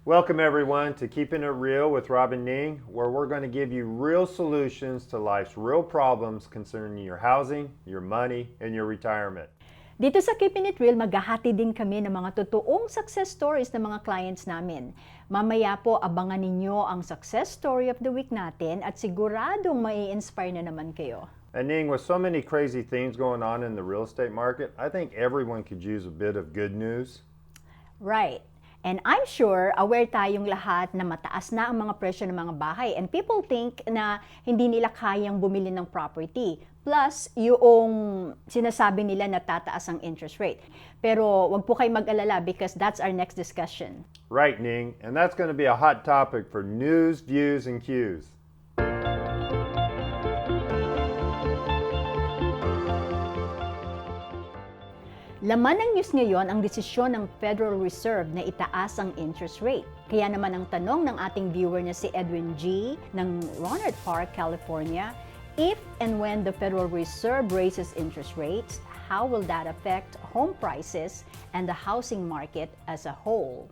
Welcome everyone to Keeping It Real with Rob and Ning, where we're going to give you real solutions to life's real problems concerning your housing, your money, and your retirement. Dito sa Keeping It Real, maghahati din kami ng mga totoong success stories ng mga clients namin. Mamaya po, abangan ninyo ang success story of the week natin at siguradong mai-inspire na naman kayo. And Ning, with so many crazy things going on in the real estate market, I think everyone could use a bit of good news. Right. And I'm sure aware tayong lahat na mataas na ang mga presyo ng mga bahay and people think na hindi nila kayang bumili ng property. Plus, yung sinasabi nila na tataas ang interest rate. Pero wag po kayo mag-alala because that's our next discussion. Right, Ning. And that's going to be a hot topic for news, views, and cues. Laman ng news ngayon ang desisyon ng Federal Reserve na itaas ang interest rate. Kaya naman ang tanong ng ating viewer na si Edwin G. ng Vineyard, California, if and when the Federal Reserve raises interest rates, how will that affect home prices and the housing market as a whole?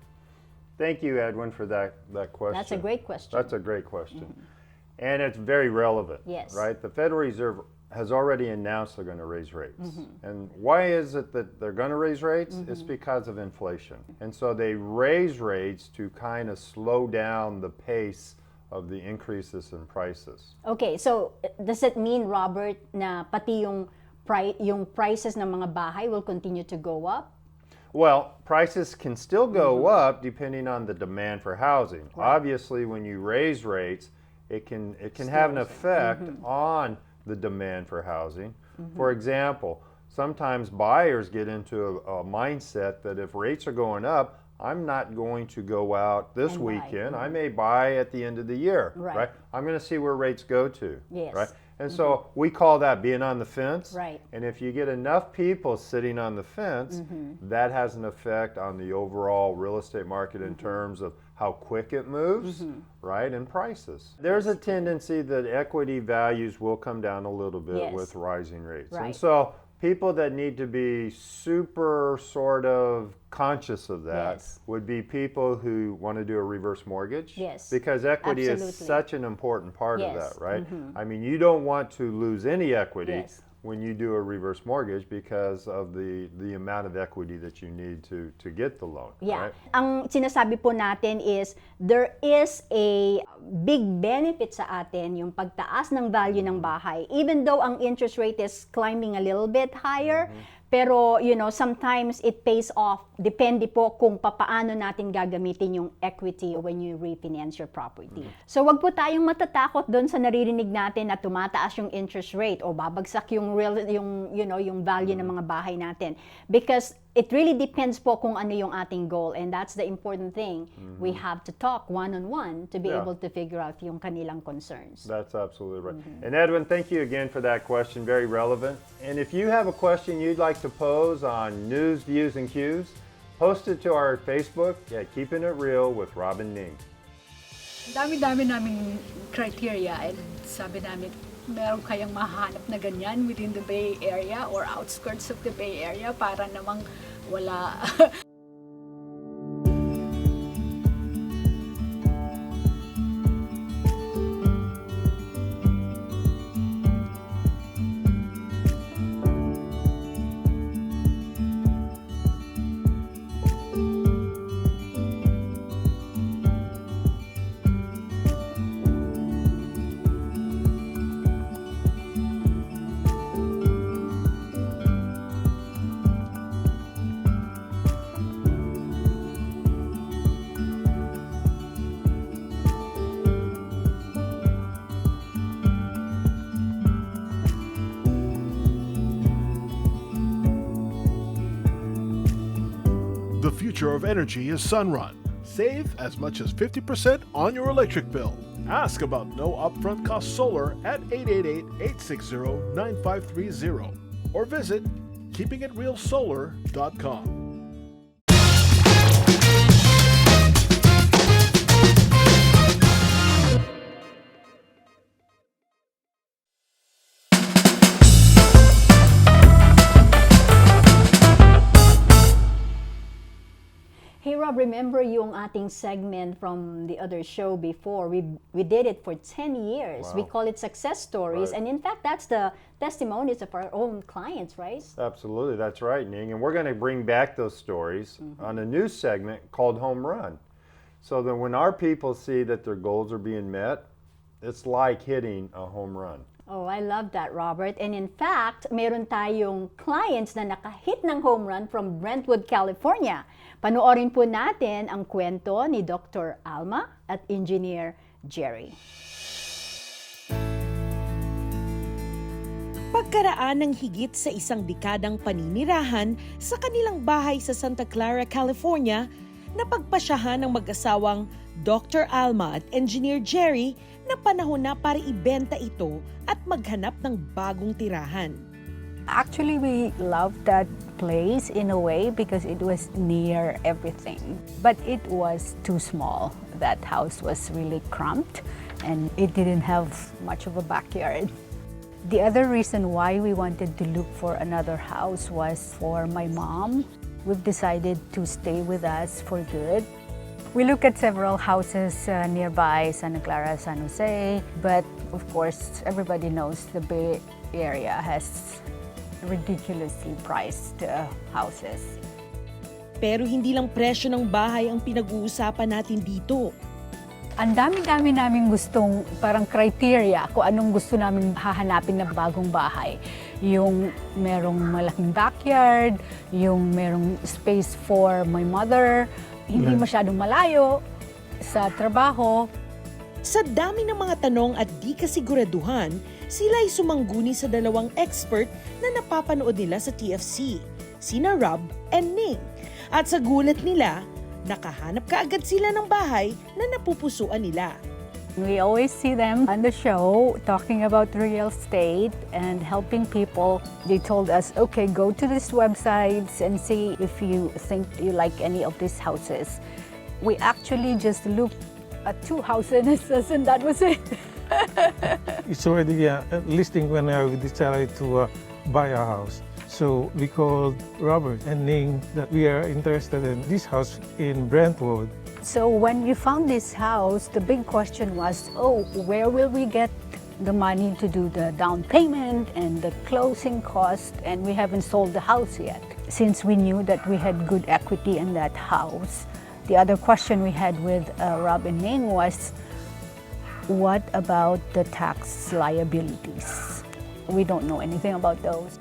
Thank you, Edwin, for that question. That's a great question. That's a great question. And it's very relevant, Yes. right? The Federal Reserve has already announced they're going to raise rates. And why is it that they're going to raise rates? It's because of inflation. And so they raise rates to kind of slow down the pace of the increases in prices. Okay, so does it mean, Robert, na pati yung prices ng mga bahay will continue to go up? Well, prices can still go up depending on the demand for housing. Right. Obviously, when you raise rates, it can have an effect on the demand for housing. For example, sometimes buyers get into a mindset that if rates are going up, I'm not going to go out this And buy. weekend. I may buy at the end of the year, Right. I'm going to see where rates go to, Yes. right? And so we call that being on the fence. Right. And if you get enough people sitting on the fence, that has an effect on the overall real estate market in terms of how quick it moves, right, and prices. There's a tendency that equity values will come down a little bit Yes. with rising rates. Right. And so people that need to be super sort of conscious of that Yes. would be people who want to do a reverse mortgage. Yes. Because equity is Absolutely. such an important part of Yes. that, right? I mean, you don't want to lose any equity Yes. when you do a reverse mortgage because of the amount of equity that you need to get the loan, Yeah. right? Ang sinasabi po natin is there is a big benefit sa atin yung pagtaas ng value ng bahay. Even though ang interest rate is climbing a little bit higher, pero sometimes it pays off. Depende po kung papaano natin gagamitin yung equity when you refinance your property. So wag po tayong matatakot doon sa naririnig natin na tumataas yung interest rate o babagsak yung yung value ng mga bahay natin, because it really depends po kung ano yung ating goal, and that's the important thing. We have to talk one-on-one to be Yeah. able to figure out yung kanilang concerns. That's absolutely right. And Edwin, thank you again for that question, very relevant. And if you have a question you'd like to pose on news, views, and cues, post it to our Facebook at Keeping It Real with Rob and Ning. Dami-dami naming criteria, and sabi namin, meron kayang mahanap na ganyan within the Bay Area or outskirts of the Bay Area para namang wala. The future of energy is Sunrun. Save as much as 50% on your electric bill. Ask about no upfront cost solar at 888-860-9530 or visit keepingitrealsolar.com. Rob, remember yung ating segment from the other show before? We did it for 10 years. We Wow. call it success stories. Right. And in fact, that's the testimonies of our own clients, right? Absolutely, that's right, Ning. And we're going to bring back those stories on a new segment called Home Run. So that when our people see that their goals are being met, it's like hitting a home run. Oh, I love that, Robert. And in fact, meron tayong clients na nakahit ng home run from Brentwood, California. Panoorin po natin ang kwento ni Dr. Alma at Engineer Gerry. Pagkaraan ng higit sa isang dekadang paninirahan sa kanilang bahay sa Santa Clara, California, napagpasyahan ng mag-asawang Dr. Alma at Engineer Gerry na panahon na para ibenta ito at maghanap ng bagong tirahan. Actually, we loved that place in a way because it was near everything. But it was too small. That house was really cramped and it didn't have much of a backyard. The other reason why we wanted to look for another house was for my mom. We've decided to stay with us for good. We look at several houses nearby, Santa Clara, San Jose, but of course, everybody knows the Bay Area has ridiculously priced houses. Pero hindi lang presyo ng bahay ang pinag-uusapan natin dito. Ang dami-dami namin gustong parang criteria kung anong gusto namin hahanapin na bagong bahay. Yung merong malaking backyard, yung merong space for my mother, hindi masyadong malayo sa trabaho. Sa dami ng mga tanong at di kasiguraduhan, sila ay sumangguni sa dalawang expert na napapanood nila sa TFC, sina Rob and Ning. At sa gulat nila, nakahanap kaagad sila ng bahay na napupusuan nila. We always see them on the show talking about real estate and helping people. They told us, okay, go to these websites and see if you think you like any of these houses. We actually just looked at 2 houses and that was it. It's already a listing when we decided to buy a house. So we called Robert and Ning that we are interested in this house in Brentwood. So when we found this house, the big question was, oh, where will we get the money to do the down payment and the closing cost? And we haven't sold the house yet. Since we knew that we had good equity in that house, the other question we had with Rob and Ning was, what about the tax liabilities? We don't know anything about those.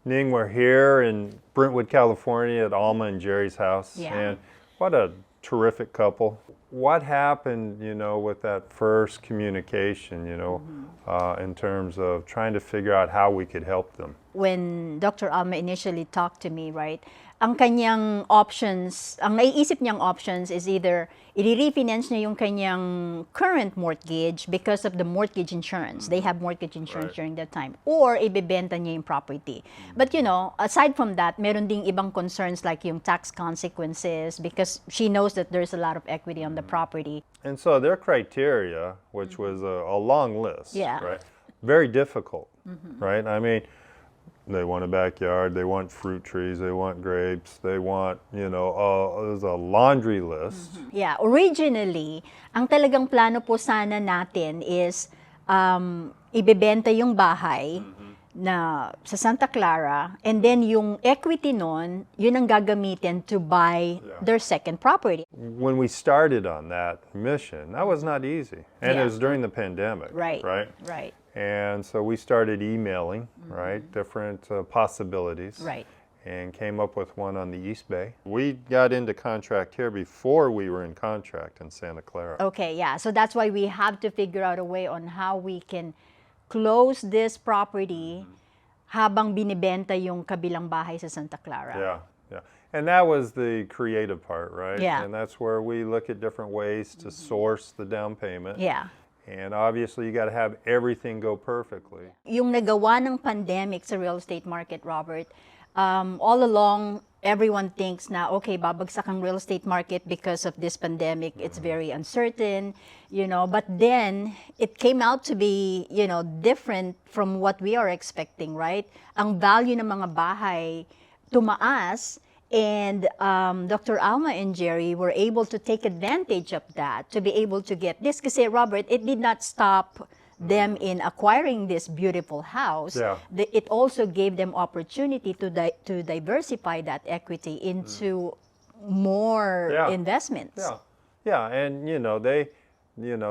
Ning, we're here in Brentwood, California at Alma and Gerry's house. Yeah. And what a terrific couple. What happened, with that first communication, in terms of trying to figure out how we could help them? When Dr. Alma initially talked to me, right, ang kanyang options, ang naiisip niyang options is either i-refinance niya yung kanyang current mortgage because of the mortgage insurance. They have mortgage insurance during that time. Or ibebenta niya yung property. But aside from that, meron ding ibang concerns like yung tax consequences because she knows that there's a lot of equity on the property. And so their criteria, which was a long list, Yeah. right? Very difficult, right? I mean, they want a backyard, they want fruit trees, they want grapes, they want, there's a laundry list. Yeah, originally, ang talagang plano po sana natin is ibebenta yung bahay na sa Santa Clara and then yung equity nun, yun ang gagamitin to buy their second property. When we started on that mission, that was not easy. And it was during the pandemic, Right. right? And so we started emailing, right, different possibilities. Right. And came up with one on the East Bay. We got into contract here before we were in contract in Santa Clara. Okay, yeah. So that's why we have to figure out a way on how we can close this property habang binibenta yung kabilang bahay sa Santa Clara. Yeah. And that was the creative part, right? Yeah. And that's where we look at different ways to source the down payment. Yeah. And obviously, you got to have everything go perfectly. Yung nagawa ng pandemic sa real estate market, Robert, all along, everyone thinks na, okay, babagsak ang real estate market because of this pandemic. It's very uncertain, But then, it came out to be, different from what we are expecting, right? Ang value ng mga bahay tumaas. And Dr. Alma and Gerry were able to take advantage of that to be able to get this. Kasi Robert, it did not stop them in acquiring this beautiful house. Yeah. It also gave them opportunity to diversify that equity into more Yeah. investments. Yeah, yeah, and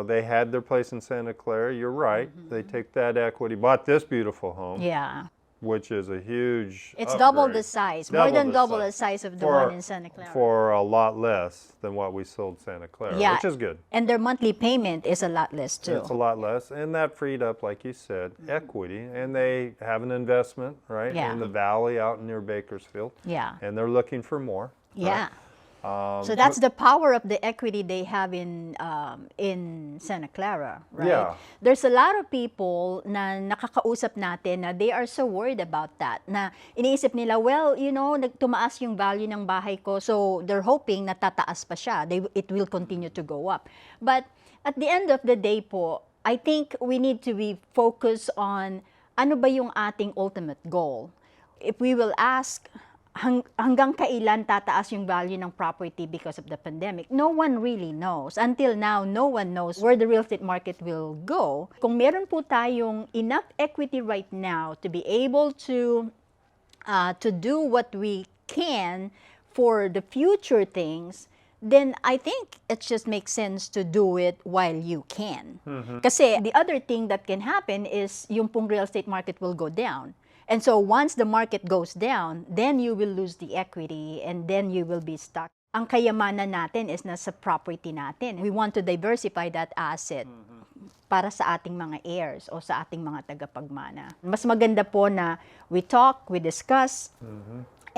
they had their place in Santa Clara. You're right. They take that equity, bought this beautiful home, Yeah. which is a huge. It's double upgrade. the size, more than double the size of the one in Santa Clara. For a lot less than what we sold Santa Clara, Yeah. which is good. And their monthly payment is a lot less too. It's a lot less, and that freed up, like you said, equity, and they have an investment, right, Yeah. in the valley out near Bakersfield. Yeah. And they're looking for more. Yeah. Right? So that's the power of the equity they have in Santa Clara, right? Yeah. There's a lot of people na nakakausap natin na they are so worried about that. Na iniisip nila, well, nagtumaas yung value ng bahay ko, so they're hoping na tataas pa siya. It will continue to go up. But at the end of the day po, I think we need to be focused on ano ba yung ating ultimate goal. If we will ask, hanggang kailan tataas yung value ng property because of the pandemic? No one really knows. Until now, no one knows where the real estate market will go. Kung meron po tayong enough equity right now to be able to do what we can for the future things, then I think it just makes sense to do it while you can. Kasi the other thing that can happen is yung pong real estate market will go down. And so once the market goes down, then you will lose the equity and then you will be stuck. Ang kayamanan natin is nasa property natin. We want to diversify that asset para sa ating mga heirs o sa ating mga tagapagmana. Mas maganda po na we talk, we discuss,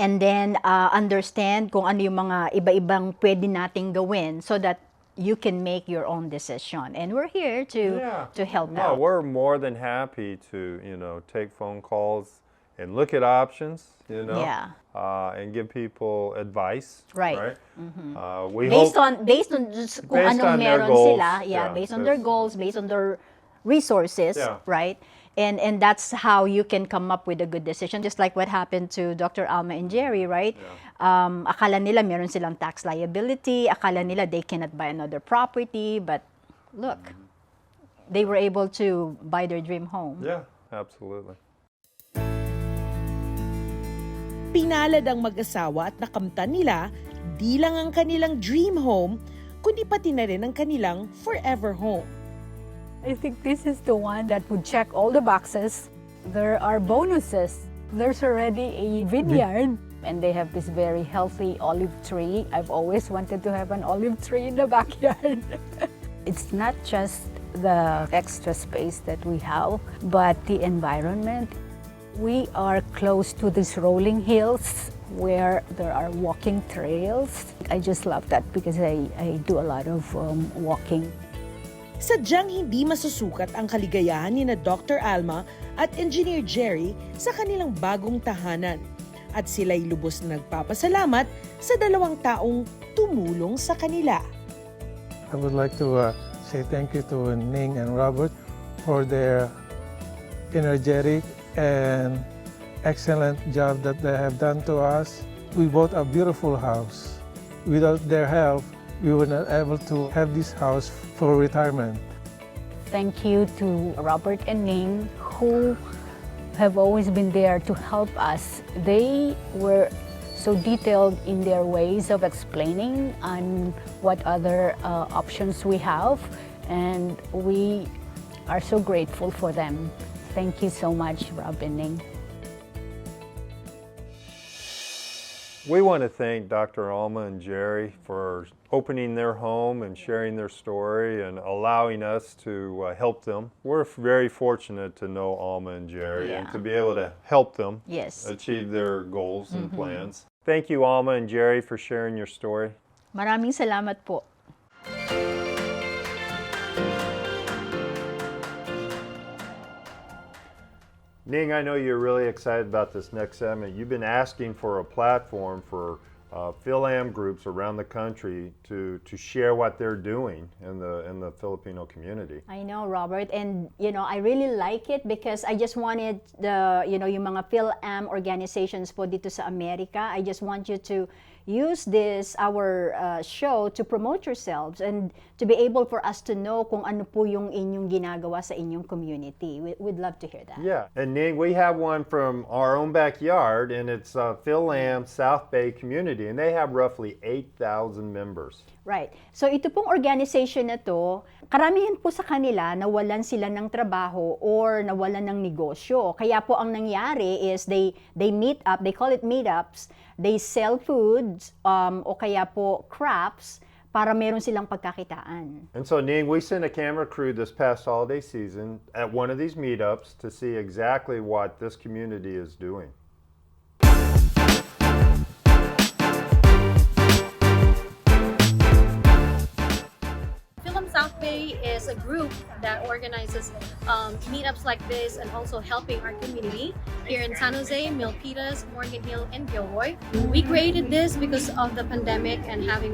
and then understand kung ano yung mga iba-ibang pwede nating gawin so that you can make your own decision. And we're here to help No, out. we're more than happy to, take phone calls and look at options, Yeah. And give people advice. Right. We Based hope, on just kung Based anong on their meron goals, sila, based on their goals, based on their resources, Yeah. right? And that's how you can come up with a good decision. Just like what happened to Dr. Alma and Gerry, right? Akala nila meron silang tax liability, akala nila they cannot buy another property, but look, they were able to buy their dream home. Yeah, absolutely. Pinalad ang mag-asawa at nakamtan nila di lang ang kanilang dream home, kundi pati na rin ang kanilang forever home. I think this is the one that would check all the boxes. There are bonuses. There's already a vineyard, and they have this very healthy olive tree. I've always wanted to have an olive tree in the backyard. It's not just the extra space that we have, but the environment. We are close to these rolling hills where there are walking trails. I just love that because I do a lot of walking. Sadyang hindi masusukat ang kaligayahan ni na Dr. Alma at Engineer Gerry sa kanilang bagong tahanan. At sila'y lubos na nagpapasalamat sa dalawang taong tumulong sa kanila. I would like to say thank you to Ning and Robert for their energetic and excellent job that they have done to us. We bought a beautiful house. Without their help, we were not able to have this house for retirement. Thank you to Robert and Ning, who have always been there to help us. They were so detailed in their ways of explaining on what other options we have, and we are so grateful for them. Thank you so much, Rob and Ning. We want to thank Dr. Alma and Gerry for opening their home and sharing their story and allowing us to help them. We're very fortunate to know Alma and Gerry and to be able to help them achieve their goals and plans. Thank you, Alma and Gerry, for sharing your story. Maraming salamat po. Ning, I know you're really excited about this next segment. You've been asking for a platform for Philam Groups around the country to share what they're doing in the Filipino community. I know, Robert, and I really like it because I just wanted yung mga Fil-am organizations po dito sa Amerika. I just want you to use our show to promote yourselves and to be able for us to know kung ano po yung inyong ginagawa sa inyong community. We'd love to hear that. Yeah, and Ning, we have one from our own backyard, and it's Philam South Bay Community, and they have roughly 8,000 members. Right. So ito pong organization na to, karamihan po sa kanila nawalan sila ng trabaho or nawalan ng negosyo. Kaya po ang nangyari is they meet up, they call it meetups, they sell foods o kaya po crafts para meron silang pagkakitaan. And so, Ning, we sent a camera crew this past holiday season at one of these meetups to see exactly what this community is doing. Philam South Bay is a group that organizes meetups like this and also helping our community here in San Jose, Milpitas, Morgan Hill, and Gilroy. We created this because of the pandemic and having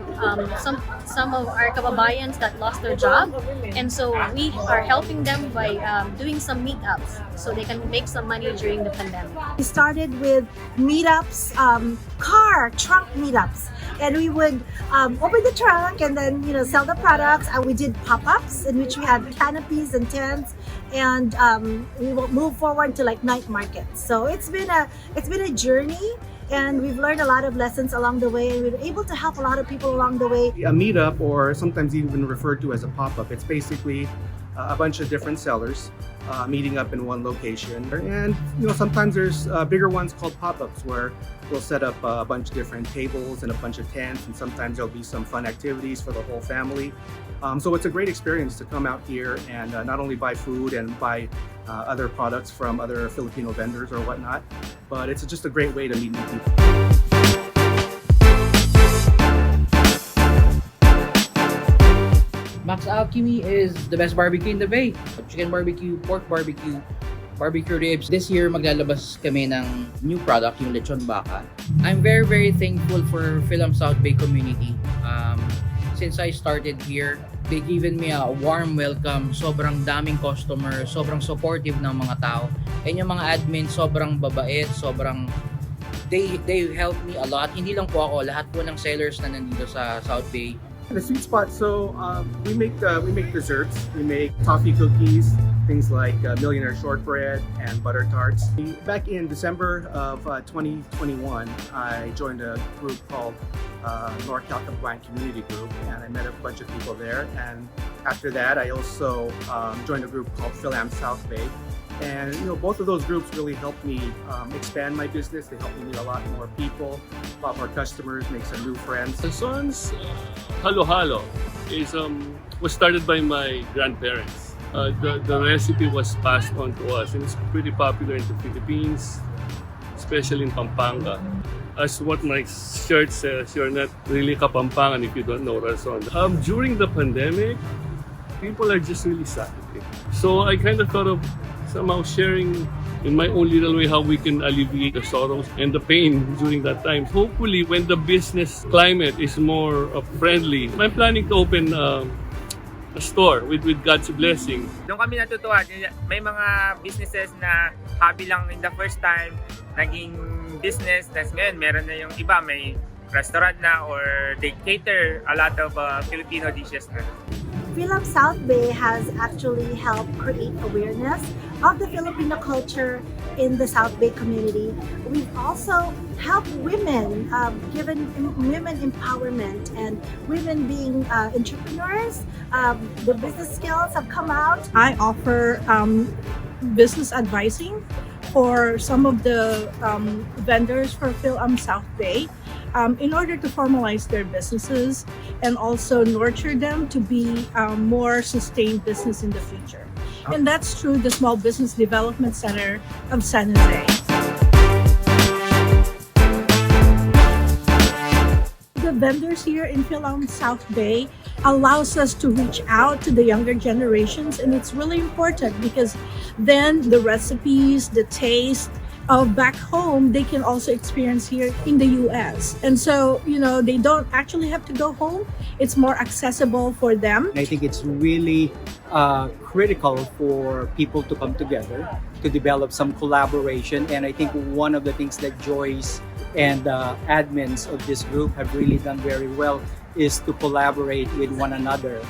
some of our kababayans that lost their job, and so we are helping them by doing some meetups so they can make some money during the pandemic. We started with meetups, trunk meetups, and we would open the trunk and then sell the products. And we did pop-ups in which we had canopies and tents, and we will move forward to like night markets. So it's been a journey, and we've learned a lot of lessons along the way, and we were able to help a lot of people along the way. A meetup, or sometimes even referred to as a pop-up, it's basically a bunch of different sellers meeting up in one location. And sometimes there's bigger ones called pop-ups where we'll set up a bunch of different tables and a bunch of tents, and sometimes there'll be some fun activities for the whole family. So it's a great experience to come out here and not only buy food and buy other products from other Filipino vendors or whatnot, but it's just a great way to meet new people. Max Alchemy is the best barbecue in the Bay. Chicken barbecue, pork barbecue, barbecue ribs. This year, maglalabas kami ng new product, yung lechon baka. I'm very, very thankful for Philam South Bay community. Since I started here, they given me a warm welcome. Sobrang daming customer, sobrang supportive ng mga tao. And yung mga admin, sobrang babait, they help me a lot. Hindi lang po ako, lahat po ng sellers na nandito sa South Bay. The sweet spot, so we make desserts. We make toffee cookies, things like millionaire shortbread and butter tarts. Back in December of 2021, I joined a group called North Calcabuan Community Group, and I met a bunch of people there. And after that, I also joined a group called Philam South Bay. And both of those groups really helped me expand my business. They helped me meet a lot more people, a lot more customers, make some new friends. The son's halo-halo was started by my grandparents. The recipe was passed on to us, and it's pretty popular in the Philippines, especially in Pampanga. As what my shirt says, you're not really Kapampangan if you don't know rason. During the pandemic, people are just really sad. So I kind of thought of somehow sharing in my own little way how we can alleviate the sorrows and the pain during that time. Hopefully, when the business climate is more friendly, I'm planning to open a store with God's blessing. Doon kami natutuwa. May mga businesses na hobby lang in the first time, naging business. Tapos ngayon, meron na yung iba, may restaurant na, or they cater a lot of Filipino dishes na. Philam South Bay has actually helped create awareness of the Filipino culture in the South Bay community. We've also helped women, given women empowerment and women being entrepreneurs. The business skills have come out. I offer business advising for some of the vendors for Philam South Bay. In order to formalize their businesses and also nurture them to be more sustained business in the future. And that's through the Small Business Development Center of San Jose. The vendors here in Philam South Bay allows us to reach out to the younger generations, and it's really important because then the recipes, the taste, of back home, they can also experience here in the US. And so, they don't actually have to go home. It's more accessible for them. And I think it's really critical for people to come together to develop some collaboration. And I think one of the things that Joyce and admins of this group have really done very well is to collaborate with one another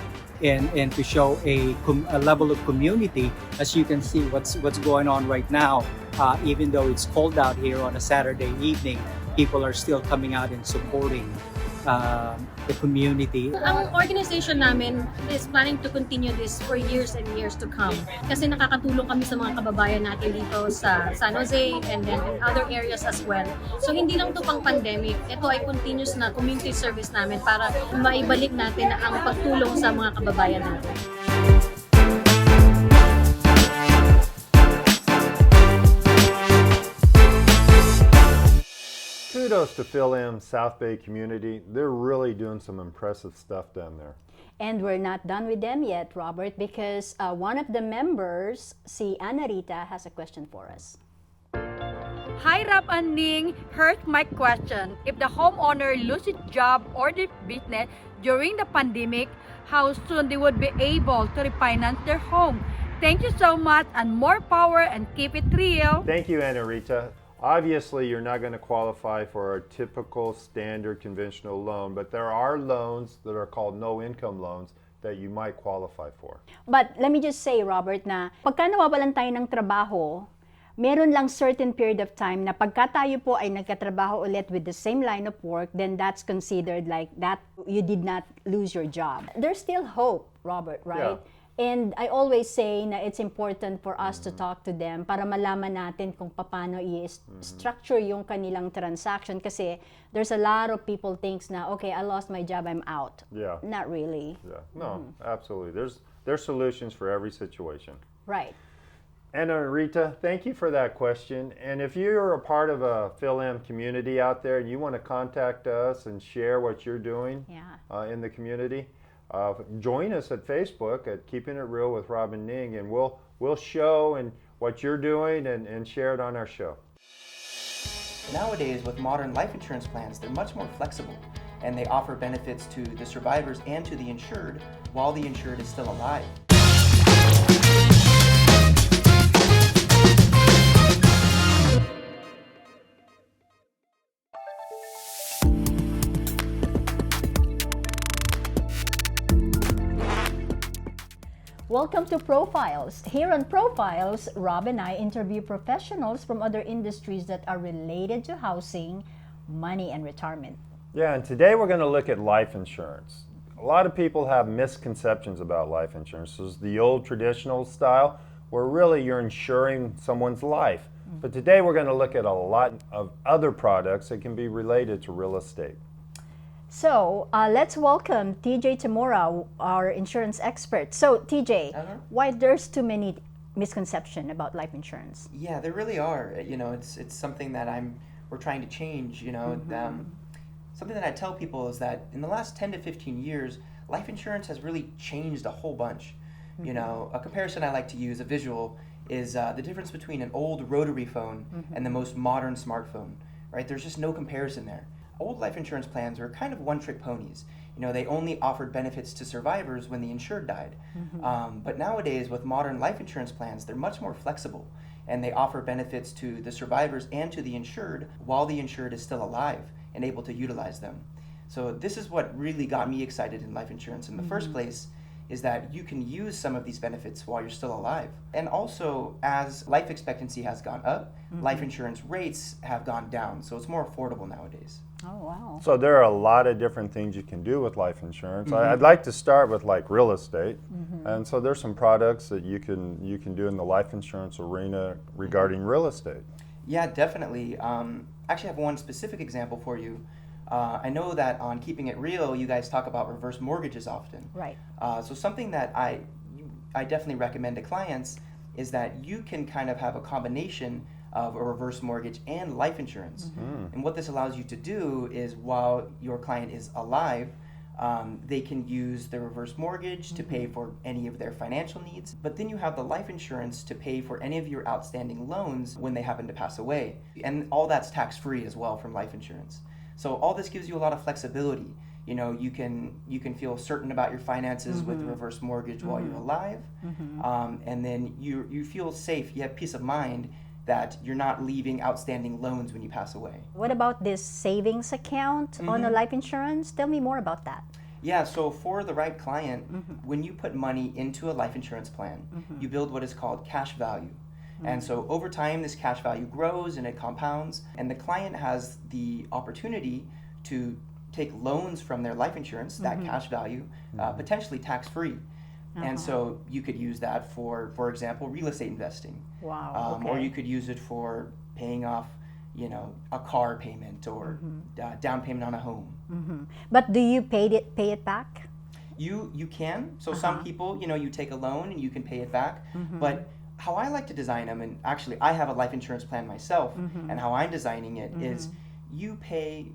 and to show a level of community. As you can see, what's going on right now, even though it's cold out here on a Saturday evening, people are still coming out and supporting the community. Ang organization namin is planning to continue this for years and years to come. Kasi nakakatulong kami sa mga kababayan natin dito sa San Jose and then in other areas as well. So hindi lang to pang pandemic, ito ay continuous na community service namin para maibalik natin ang pagtulong sa mga kababayan natin. Kudos to Philam South Bay community. They're really doing some impressive stuff down there. And we're not done with them yet, Robert, because one of the members, si Ana Rita, has a question for us. Hi, Rob and Ning. Here's my question. If the homeowner loses job or the business during the pandemic, how soon they would be able to refinance their home? Thank you so much and more power and keep it real. Thank you, Ana Rita. Obviously, you're not going to qualify for a typical standard conventional loan, but there are loans that are called no-income loans that you might qualify for. But let me just say, Robert, na pagka nawawalan tayo ng trabaho, meron lang certain period of time na pagka tayo po ay nagkatrabaho ulit with the same line of work, then that's considered like that you did not lose your job. There's still hope, Robert, right? Yeah. And I always say na it's important for us to talk to them para malaman natin kung paano i-structure yung kanilang transaction kasi there's a lot of people thinks na, okay, I lost my job, I'm out. Yeah. Not really. Yeah. No, absolutely. There's solutions for every situation. Right. Ana Rita, thank you for that question. And if you're a part of a Philam community out there and you want to contact us and share what you're doing in the community, join us at Facebook at Keeping It Real with Rob and Ning, and we'll show and what you're doing and share it on our show. Nowadays, with modern life insurance plans, they're much more flexible, and they offer benefits to the survivors and to the insured while the insured is still alive. Welcome to Profiles. Here on Profiles, Rob and I interview professionals from other industries that are related to housing, money, and retirement. Yeah, and today we're going to look at life insurance. A lot of people have misconceptions about life insurance. This is the old traditional style where really you're insuring someone's life. But today we're going to look at a lot of other products that can be related to real estate. So let's welcome TJ Tamura, our insurance expert. So TJ, why there's too many misconceptions about life insurance? Yeah, there really are. You know, it's something that we're trying to change. You know, something that I tell people is that in the last 10 to 15 years, life insurance has really changed a whole bunch. You know, a comparison I like to use, a visual, is the difference between an old rotary phone and the most modern smartphone. Right? There's just no comparison there. Old life insurance plans were kind of one-trick ponies. You know, they only offered benefits to survivors when the insured died. But nowadays, with modern life insurance plans, they're much more flexible, and they offer benefits to the survivors and to the insured while the insured is still alive and able to utilize them. So this is what really got me excited in life insurance in the first place, is that you can use some of these benefits while you're still alive. And also, as life expectancy has gone up, life insurance rates have gone down, so it's more affordable nowadays. Oh, wow. So there are a lot of different things you can do with life insurance. I'd like to start with like real estate. And so there's some products that you can do in the life insurance arena regarding real estate. Yeah, definitely. Actually, I have one specific example for you. I know that on Keeping It Real, you guys talk about reverse mortgages often. Right. So something that I definitely recommend to clients is that you can kind of have a combination of a reverse mortgage and life insurance. And what this allows you to do is, while your client is alive, They can use the reverse mortgage to pay for any of their financial needs, but then you have the life insurance to pay for any of your outstanding loans when they happen to pass away. And all that's tax-free as well from life insurance. So all this gives you a lot of flexibility. You know, you can feel certain about your finances with the reverse mortgage while you're alive, and then you feel safe. You have peace of mind that you're not leaving outstanding loans when you pass away. What about this savings account on a life insurance? Tell me more about that. Yeah, so for the right client, when you put money into a life insurance plan, you build what is called cash value. And so over time, this cash value grows and it compounds, and the client has the opportunity to take loans from their life insurance, that cash value, potentially tax-free. And so you could use that for example, real estate investing. Wow. Or you could use it for paying off, you know, a car payment or down payment on a home. But do you pay it back? You can. So some people, you know, you take a loan and you can pay it back. But how I like to design them, and actually I have a life insurance plan myself, and how I'm designing it is you pay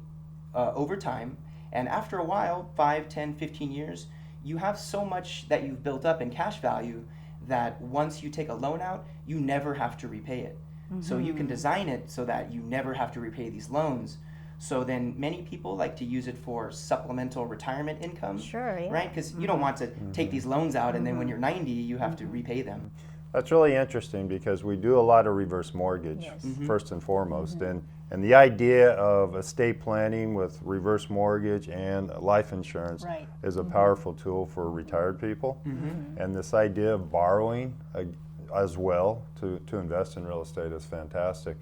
over time, and after a while, 5, 10, 15 years, you have so much that you've built up in cash value that once you take a loan out, you never have to repay it. So you can design it so that you never have to repay these loans. So then many people like to use it for supplemental retirement income. Sure, yeah. Right? Because you don't want to take these loans out and then when you're 90, you have to repay them. That's really interesting because we do a lot of reverse mortgage, first and foremost. And the idea of estate planning with reverse mortgage and life insurance is a powerful tool for retired people. And this idea of borrowing as well to invest in real estate is fantastic.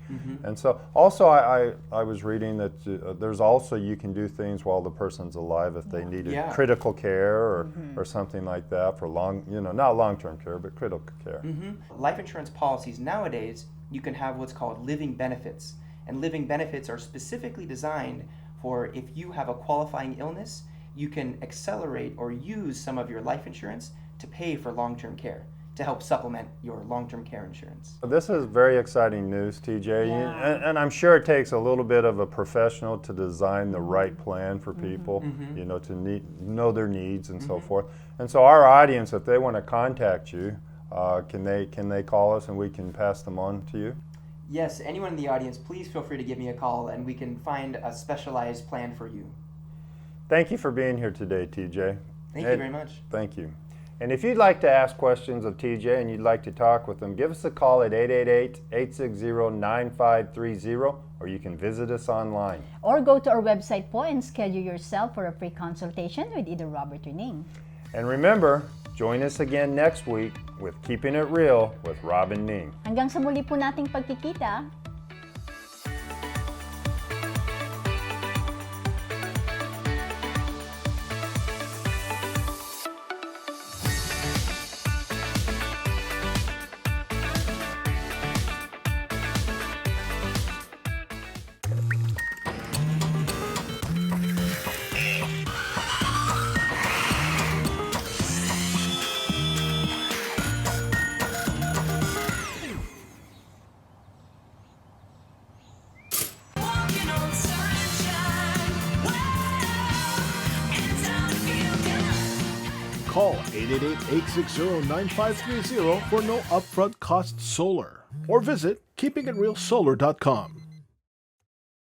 And so also I was reading that there's also, you can do things while the person's alive if they needed critical care or something like that for not long-term care, but critical care. Life insurance policies nowadays, you can have what's called living benefits. And living benefits are specifically designed for if you have a qualifying illness, you can accelerate or use some of your life insurance to pay for long-term care, to help supplement your long-term care insurance. This is very exciting news, TJ, and I'm sure it takes a little bit of a professional to design the right plan for people, you know, to know their needs and so forth. And so our audience, if they want to contact you, can they call us and we can pass them on to you? Yes, anyone in the audience, please feel free to give me a call and we can find a specialized plan for you. Thank you for being here today, TJ. Thank you very much. Thank you. And if you'd like to ask questions of TJ and you'd like to talk with him, give us a call at 888-860-9530, or you can visit us online. Or go to our website po and schedule yourself for a free consultation with either Robert or Ning. And remember, join us again next week with Keeping It Real with Rob and Ning. Hanggang sa muli po nating pagkikita. Call 888-860-9530 for no upfront cost solar, or visit keepingitrealsolar.com.